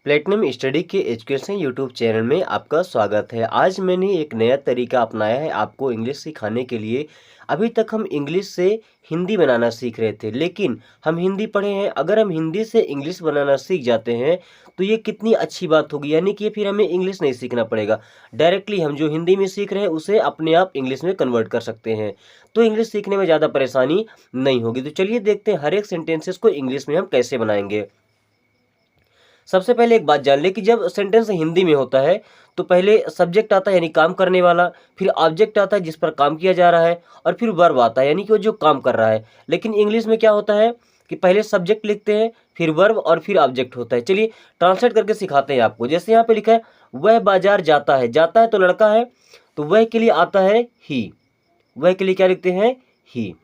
Platinum study के education YouTube channel में आपका स्वागत है। आज मैंने एक नया तरीका अपनाया है आपको इंग्लिश सिखाने के लिए। अभी तक हम इंग्लिश से हिंदी बनाना सीख रहे थे, लेकिन हम हिंदी पढ़े हैं। अगर हम हिंदी से इंग्लिश बनाना सीख जाते हैं तो ये कितनी अच्छी बात होगी, यानी कि फिर हमें इंग्लिश नहीं सीखना पड़ेगा। डायरेक्टली हम जो हिंदी में सीख रहे हैं उसे अपने आप इंग्लिश में कन्वर्ट कर सकते हैं, तो इंग्लिश सीखने में ज़्यादा परेशानी नहीं होगी। तो चलिए देखते हैं हर एक सेंटेंसेस को इंग्लिश में हम कैसे बनाएंगे। सबसे पहले एक बात जान ले कि जब सेंटेंस हिंदी में होता है तो पहले सब्जेक्ट आता है यानी काम करने वाला, फिर ऑब्जेक्ट आता है जिस पर काम किया जा रहा है, और फिर वर्ब आता है यानी कि वो जो काम कर रहा है। लेकिन इंग्लिश में क्या होता है कि पहले सब्जेक्ट लिखते हैं, फिर वर्ब और फिर ऑब्जेक्ट होता है। चलिए ट्रांसलेट करके सिखाते हैं आपको। जैसे यहाँ पे लिखा है वह बाजार जाता है। जाता है तो लड़का है, तो वह के लिए आता है ही। वह के लिए क्या लिखते हैं? ही।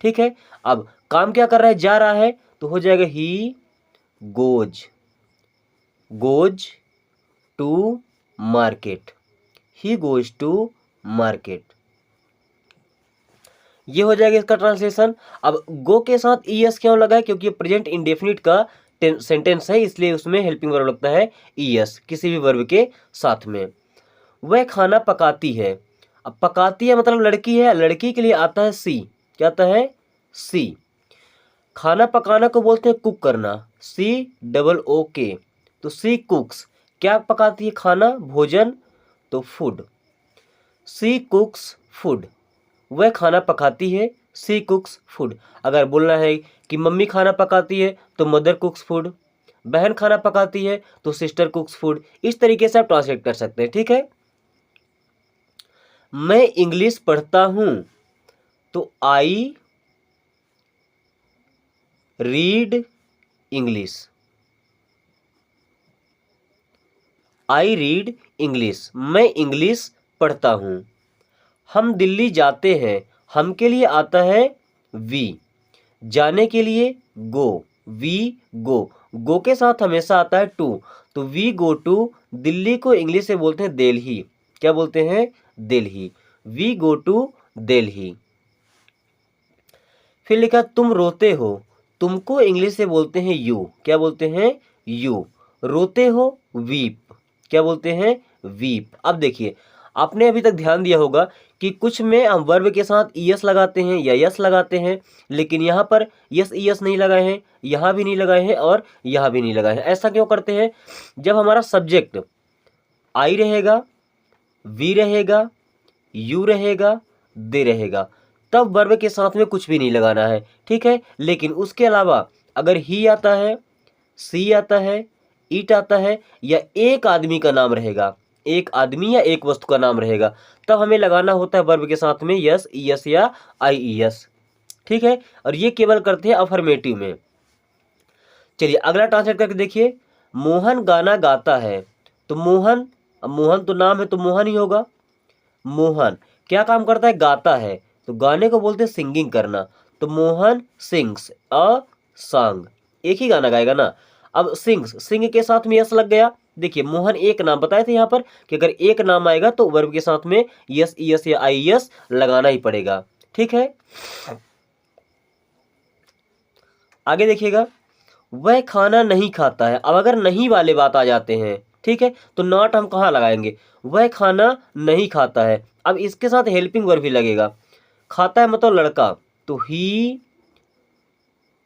ठीक है। अब काम क्या कर रहा है? जा रहा है, तो हो जाएगा he goes to market. He goes to market, ये हो जाएगा इसका ट्रांसलेशन। अब गो के साथ ईएस क्यों लगा है? क्योंकि प्रेजेंट इंडेफिनिट का सेंटेंस है, इसलिए उसमें हेल्पिंग वर्ब लगता है ईएस किसी भी वर्ब के साथ में। वह खाना पकाती है। अब पकाती है मतलब लड़की है, लड़की के लिए आता है सी। क्या आता है? सी। खाना पकाना को बोलते हैं कुक करना, COOK। तो सी कुक्स, क्या पकाती है? खाना, भोजन, तो फूड। सी कुक्स फूड, वह खाना पकाती है, सी कुक्स फूड। अगर बोलना है कि मम्मी खाना पकाती है तो मदर कुक्स फूड। बहन खाना पकाती है तो सिस्टर कुक्स फूड। इस तरीके से आप ट्रांसलेट कर सकते हैं। ठीक है। मैं इंग्लिश पढ़ता हूं, तो I read English. I read English, मैं इंग्लिश पढ़ता हूँ। हम दिल्ली जाते हैं, हम के लिए आता है वी। जाने के लिए गो, वी गो। गो के साथ हमेशा आता है टू, तो वी गो टू। दिल्ली को इंग्लिश से बोलते हैं दिल्ली। क्या बोलते हैं? Delhi. We go to Delhi. फिर लिखा तुम रोते हो, तुमको इंग्लिश से बोलते हैं यू। क्या बोलते हैं? यू। रोते हो, वीप। क्या बोलते हैं? वीप। अब देखिए, आपने अभी तक ध्यान दिया होगा कि कुछ में हम वर्ब के साथ ईएस लगाते हैं या यस लगाते हैं, लेकिन यहाँ पर यस ईएस नहीं लगाए हैं, यहाँ भी नहीं लगाए हैं और यहाँ भी नहीं लगाए हैं। ऐसा क्यों करते हैं? जब हमारा सब्जेक्ट आई रहेगा, वी रहेगा, यू रहेगा, दे रहेगा, तब वर्ब के साथ में कुछ भी नहीं लगाना है। ठीक है। लेकिन उसके अलावा अगर ही आता है, सी आता है, इट आता है, या एक आदमी का नाम रहेगा, एक आदमी या एक वस्तु का नाम रहेगा, तब हमें लगाना होता है वर्ब के साथ में यस, ईएस या आईईएस। ठीक है। और ये केवल करते हैं अफर्मेटिव में। चलिए अगला ट्रांसलेट करके देखिए। मोहन गाना गाता है, तो मोहन, अब मोहन तो नाम है तो मोहन ही होगा। मोहन क्या काम करता है? गाता है, तो गाने को बोलते हैं सिंगिंग करना, तो मोहन सिंग्स अ सॉन्ग। एक ही गाना गाएगा ना। अब सिंग्स, सिंग के साथ में यस लग गया। देखिए मोहन एक नाम बताए थे यहाँ पर कि अगर एक नाम आएगा तो वर्ब के साथ में यस, ईएस या आईएस लगाना ही पड़ेगा। ठीक है। आगे देखिएगा, वह खाना नहीं खाता है। अब अगर नहीं वाले बात आ जाते हैं, ठीक है, तो नॉट हम कहाँ लगाएंगे? वह खाना नहीं खाता है। अब इसके साथ हेल्पिंग वर्ब भी लगेगा। खाता है मतलब लड़का, तो he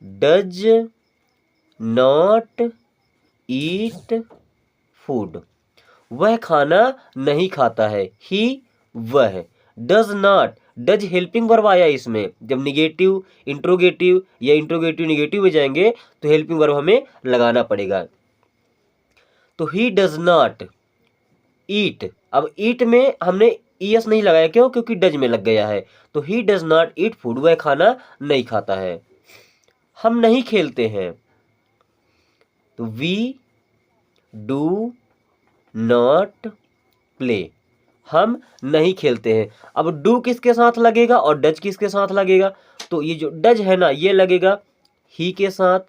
does not eat food. वह खाना नहीं खाता है, ही वह। Does not, does helping verb आया इसमें। जब निगेटिव इंट्रोगेटिव या इंट्रोगेटिव निगेटिव में जाएंगे तो हेल्पिंग वर्ब हमें लगाना पड़ेगा। तो ही डज नॉट ईट। अब ईट में हमने ईएस नहीं लगाया, क्यों? क्योंकि डज में लग गया है। तो he does not eat food, वह खाना नहीं खाता है। हम नहीं खेलते हैं, तो वी डू नॉट प्ले। हम नहीं खेलते हैं। अब डू किसके साथ लगेगा और डज किसके साथ लगेगा? तो ये जो डज है ना, ये लगेगा ही के साथ,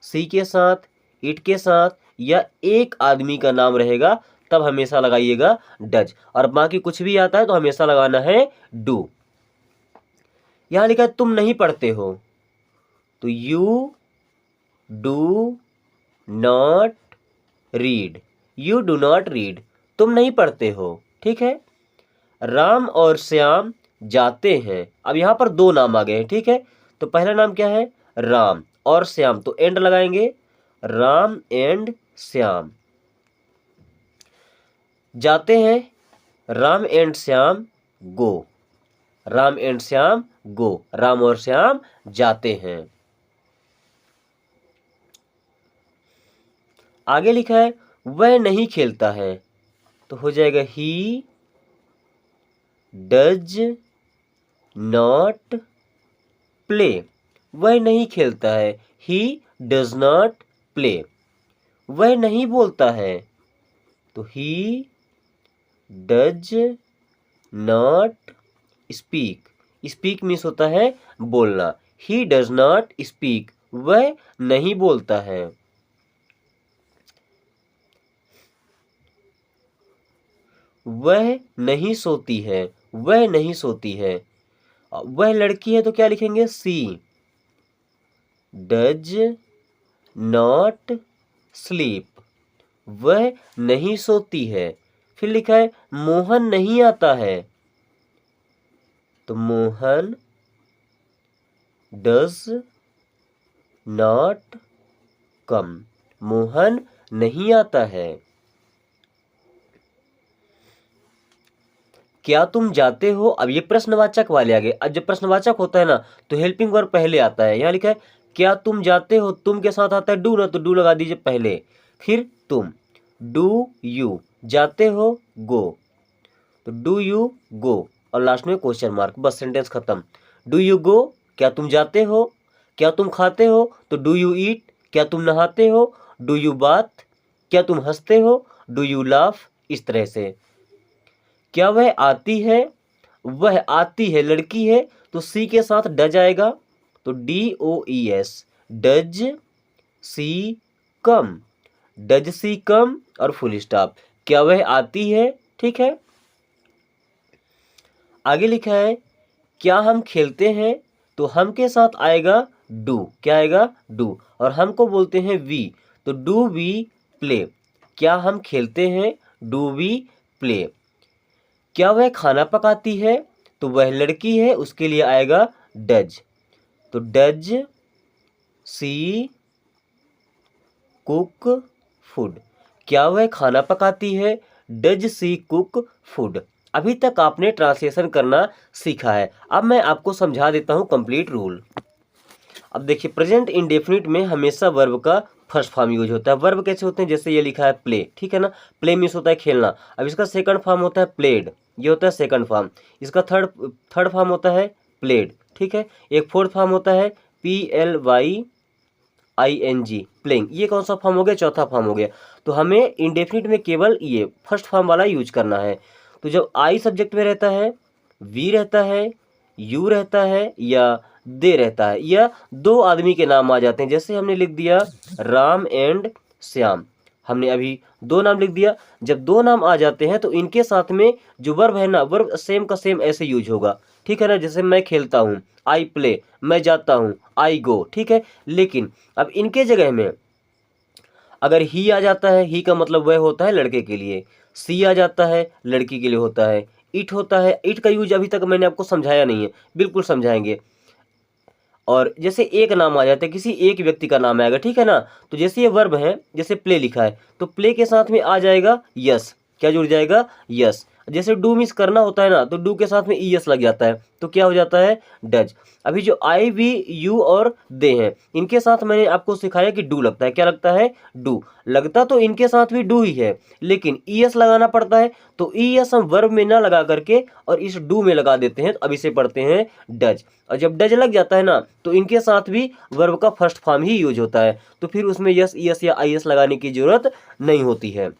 सी के साथ, इट के साथ, या एक आदमी का नाम रहेगा तब हमेशा लगाइएगा डज। और बाकी कुछ भी आता है तो हमेशा लगाना है डू। यहां लिखा है तुम नहीं पढ़ते हो, तो you do not read, you do not read, तुम नहीं पढ़ते हो, ठीक है। राम और श्याम जाते हैं। अब यहाँ पर दो नाम आ गए हैं, ठीक है। तो पहला नाम क्या है, राम, और श्याम, तो एंड लगाएंगे, राम एंड श्याम जाते हैं। Ram and Shyam go, Ram and Shyam go, Ram और श्याम जाते हैं। आगे लिखा है वह नहीं खेलता है, तो हो जाएगा ही डज नॉट प्ले, वह नहीं खेलता है, ही डज नॉट प्ले। वह नहीं बोलता है, तो he does not speak, speak means होता है बोलना, ही डज नॉट स्पीक, वह नहीं बोलता है। वह नहीं सोती है, वह नहीं सोती है। वह लड़की है तो क्या लिखेंगे, सी डज नॉट स्लीप, वह नहीं सोती है। फिर लिखा है मोहन नहीं आता है, तो Mohan does not come, Mohan नहीं आता है। क्या तुम जाते हो, अब ये प्रश्नवाचक वाले आ गए। अब जब प्रश्नवाचक होता है ना तो हेल्पिंग वर्ब पहले आता है। यहाँ लिखा है क्या तुम जाते हो, तुम के साथ आता है डू ना, तो डू लगा दीजिए पहले, फिर तुम, डू यू, जाते हो गो, तो डू यू गो, और लास्ट में क्वेश्चन मार्क, बस सेंटेंस खत्म। डू यू गो, क्या तुम जाते हो। क्या तुम खाते हो, तो डू यू ईट। क्या तुम नहाते हो, डू यू बाथ। क्या तुम हंसते हो, डू यू लाफ। इस तरह से। क्या वह आती है, वह आती है लड़की है, तो सी के साथ डज आएगा, तो DOES, does she come, does she come, और फुल स्टॉप। क्या वह आती है, ठीक है। आगे लिखा है क्या हम खेलते हैं, तो हम के साथ आएगा डू, क्या आएगा डू, और हमको बोलते हैं वी, तो डू वी प्ले। क्या हम खेलते हैं, डू वी प्ले। क्या वह खाना पकाती है, तो वह लड़की है, उसके लिए आएगा डज, तो डज सी कुक फूड। क्या वह खाना पकाती है, डज सी कुक फूड। अभी तक आपने ट्रांसलेशन करना सीखा है, अब मैं आपको समझा देता हूं कंप्लीट रूल। अब देखिए प्रेजेंट इंडेफिनिट में हमेशा वर्ब का फर्स्ट फॉर्म यूज होता है। वर्ब कैसे होते हैं, जैसे ये लिखा है प्ले, ठीक है ना, प्ले मीन्स होता है खेलना। अब इसका सेकंड फॉर्म होता है प्लेड, ये होता है सेकंड फॉर्म। इसका थर्ड फॉर्म होता है प्लेड, ठीक है। एक फोर्थ फॉर्म होता है PLYING, प्लेइंग। ये कौन सा फॉर्म हो गया, चौथा फॉर्म हो गया। तो हमें इंडेफिनिट में केवल ये फर्स्ट फॉर्म वाला यूज करना है। तो जब आई सब्जेक्ट में रहता है, वी रहता है, यू रहता है, या दे रहता है, या दो आदमी के नाम आ जाते हैं, जैसे हमने लिख दिया राम एंड श्याम, हमने अभी दो नाम लिख दिया। जब दो नाम आ जाते हैं तो इनके साथ में जो वर्ब है ना, वर्ब सेम का सेम ऐसे यूज होगा, ठीक है ना। जैसे मैं खेलता हूँ, आई प्ले, मैं जाता हूँ, आई गो, ठीक है। लेकिन अब इनके जगह में अगर ही आ जाता है, ही का मतलब वह होता है लड़के के लिए, सी आ जाता है लड़की के लिए होता है, इट होता है, इट का यूज अभी तक मैंने आपको समझाया नहीं है, बिल्कुल समझाएंगे। और जैसे एक नाम आ जाता है, किसी एक व्यक्ति का नाम आएगा, ठीक है ना। तो जैसे ये वर्ब है, जैसे प्ले लिखा है, तो प्ले के साथ में आ जाएगा यस, क्या जुड़ जाएगा, यस। जैसे डू मिस करना होता है ना, तो डू के साथ में ES लग जाता है, तो क्या हो जाता है, डज। अभी जो आई, वी, यू और दे हैं, इनके साथ मैंने आपको सिखाया कि डू लगता है, क्या लगता है, डू लगता, तो इनके साथ भी डू ही है, लेकिन ES लगाना पड़ता है। तो ES हम वर्ब में ना लगा करके और इस डू में लगा देते हैं, तो अब इसे पढ़ते हैं डज। और जब डज लग जाता है ना, तो इनके साथ भी वर्ब का फर्स्ट फॉर्म ही यूज होता है, तो फिर उसमें यस, ES या IS लगाने की जरूरत नहीं होती है।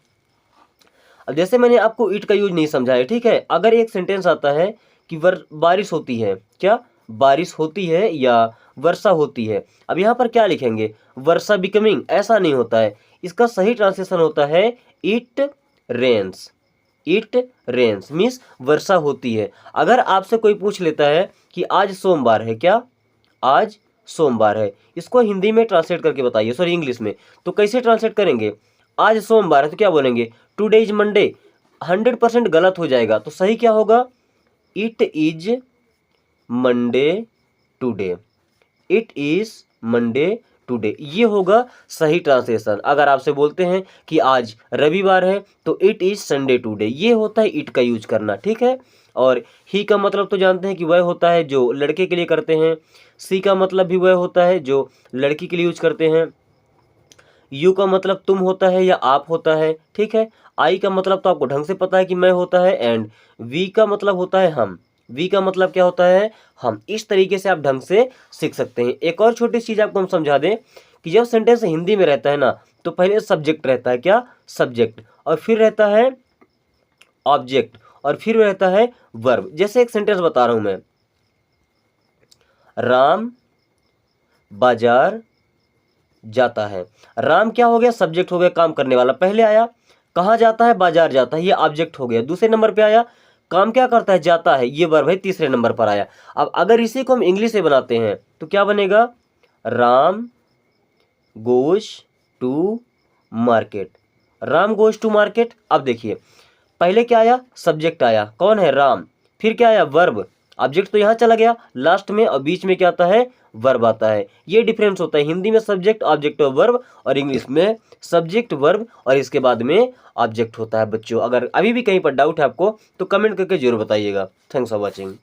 अब जैसे मैंने आपको इट का यूज नहीं समझाया, ठीक है। अगर एक सेंटेंस आता है कि बारिश होती है, क्या बारिश होती है या वर्षा होती है, अब यहाँ पर क्या लिखेंगे, वर्षा बिकमिंग, ऐसा नहीं होता है। इसका सही ट्रांसलेशन होता है it rains, it rains means वर्षा होती है। अगर आपसे कोई पूछ लेता है कि आज सोमवार है, क्या आज सोमवार है, इसको हिंदी में ट्रांसलेट करके बताइए, सॉरी इंग्लिश में, तो कैसे ट्रांसलेट करेंगे, आज सोमवार है तो क्या बोलेंगे, टुडे इज मंडे। 100% गलत हो जाएगा, तो सही क्या होगा, it is Monday today. It is Monday today, ये होगा सही ट्रांसलेशन। अगर आपसे बोलते हैं कि आज रविवार है तो इट इज संडे टुडे, ये होता है इट का यूज करना, ठीक है। और ही का मतलब तो जानते हैं कि वह होता है जो लड़के के लिए करते हैं। सी का मतलब भी वह होता है जो लड़की के लिए यूज करते हैं। यू का मतलब तुम होता है या आप होता है, ठीक है। आई का मतलब तो आपको ढंग से पता है कि मैं होता है। एंड वी का मतलब होता है हम। वी का मतलब क्या होता है, हम। इस तरीके से आप ढंग से सीख सकते हैं। एक और छोटी चीज आपको हम समझा दें कि जब सेंटेंस हिंदी में रहता है ना, तो पहले सब्जेक्ट रहता है, क्या, सब्जेक्ट, और फिर रहता है ऑब्जेक्ट, और फिर रहता है वर्ब। जैसे एक सेंटेंस बता रहा हूं मैं, राम बाजार जाता है। राम क्या हो गया, सब्जेक्ट हो गया, काम करने वाला, पहले आया। कहाँ जाता है, बाजार जाता है, ये ऑब्जेक्ट हो गया। दूसरे नंबर पे आया, काम क्या करता है, जाता है, ये वर्ब है, तीसरे नंबर पर आया। अब अगर इसी को हम इंग्लिश में बनाते हैं तो क्या बनेगा, Ram goes to market. Ram goes to market. अब देखिए, पहले क्या आया, सब्जेक्ट आया, कौन है, राम। फिर क्या आया, वर्ब। ऑब्जेक्ट तो यहाँ चला गया लास्ट में, और बीच में क्या आता है, वर्ब आता है। ये डिफरेंस होता है, हिंदी में सब्जेक्ट ऑब्जेक्ट और वर्ब, और इंग्लिश में सब्जेक्ट वर्ब और इसके बाद में ऑब्जेक्ट होता है। बच्चों, अगर अभी भी कहीं पर डाउट है आपको तो कमेंट करके जरूर बताइएगा। Thanks for watching.